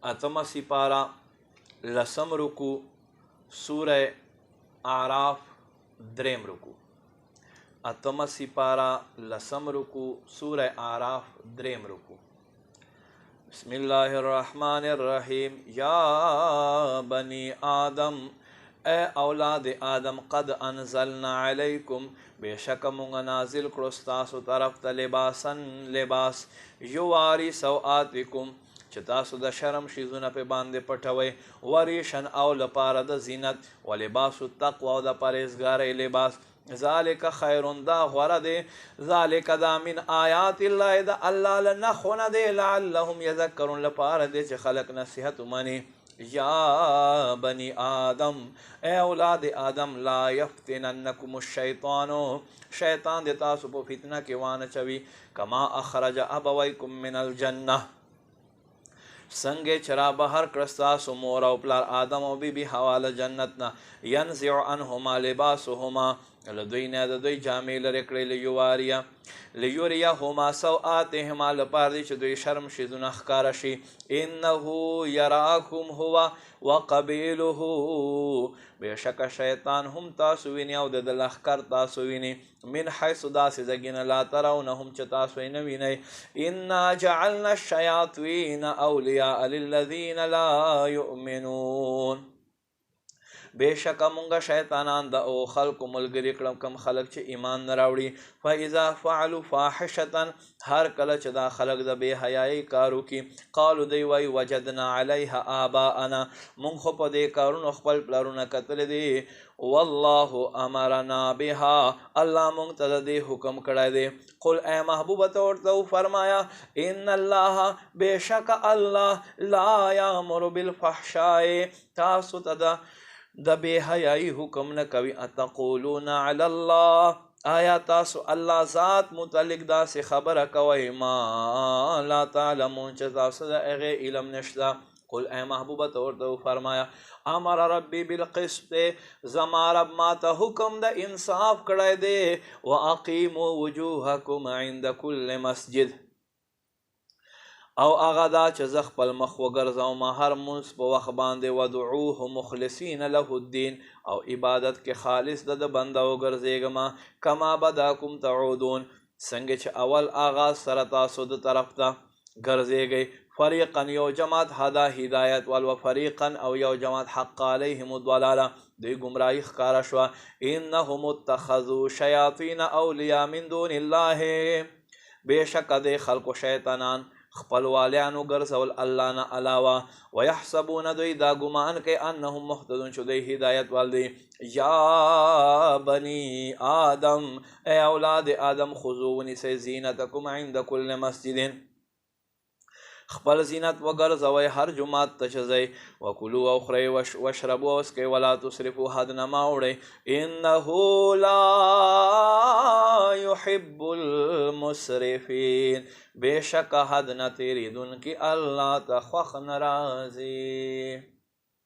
اتم سپارہ لسم رکو سورہ اعراف دریم رکو. اتم سپارہ لسم رکو سورہ اعراف دریم رکو. بسم اللہ الرحمن الرحیم. یا بنی آدم اے اولاد آدم قد انزلنا علیکم بے شک مونږ نازل کړو ستاسو طرف ته لباسن لباس یواری سوآتکم چې تاسو د شرم شیزونه په باندې پټوئ وریشن او لپاره د زینت و لباس التقوی او د پرهیزګارۍ لباس ذالک خیرون دا غوره دی ذالک دا من آیات الله دا الله له نښونه دی لعلهم یذکرون لپاره دی چې خلق نصیحت ومني. یا بنی آدم اے اولاد آدم لا یفتننکم الشیطان شیطان دی تاسو په فتنه کې وانه چوي کما اخرج ابویکم من الجنه څنګه چې را بهر کړه ستاسو مور او پلار آدم او بی بی حوا له جنت نه ینزع عنهما لباسهما له دوی نه د دوی جامې لرې کړې لیوریهما سوآتهما لپاره دی چې دوی شرم شیزونه ښکاره شي. انه یراکم هو وقبیله بېشکه شیطان هم تاسو ویني او د لښکر تاسو ویني من حیث داسې ځایږي نه لا ترونهم چې تاسو یې نه وینئ. انا جعلنا الشیاطین اولیاء للذین لا یؤمنون بېشکه مونږه شیطانان د او خلکو ملګري کړم کم خلک چې ایمان نه راوړي. فاذا فعلوا فاحشة هر کله چې دا خلک د بې حیایۍ کار وکړي قالو دوی وایي وجدنا علیها آباءنا مونږ خو په دې کارونو خپل پلرونه کتلی دي والله امرنا بها الله مونږ ته د دې حکم کړی دی. قل اے محبوبه ته ورته وفرمایا ان الله بېشکه الله لا یامر بالفحشاء تاسو ته د بې حیایي حکم نه کوي. اتقولون علی الله آیا تاسو الله ذات متعلق داسې خبره کوئ ما لا تعلمون چې تاسو د هغې علم نشته. قل اے محبوبه ته ورته وفرمایا امر ربی بالقسط زما رب ما ته حکم د انصاف کړی دی واقیموا وجوهکم عند کل مسجد او هغه دا چې زه خپل مخ وګرځوم هر مونځ په وخت باندې ودعوه مخلصین له الدین او عبادت کې خالص د بنده وګرځېږم کما بداکم تعودون څنګه چې اول آغاز سره تاسو د طرف ته ګرځېږئ. فریقا یو جماعت هدا هدایت وال و فریقا او یو جماعت حق علیهم الضلاله دوی گمراهی ښکاره شوه. انهم اتخذوا شیاطین اولیاء من دون الله بېشکه د خلکو شیطانان خپل والیانو ګرځول الله نه علاوه ویحسبون دوی دا ګمان کوي انهم مهتدون چې دوی هدایت وال دي. یا بنی آدم ای اولاد آدم خذوا ونیسئ زینتکم عند کل مسجد خپل زینت وګرځوئ هر جماعت ته چې ځئ وکلوا او خورئ واشربوا او څکئ ولا تسرفوا حد نه مه وړئ انه لا یحب المسرفین بېشکه حد نه تېرېدونکي الله ته خوښ نه راځي.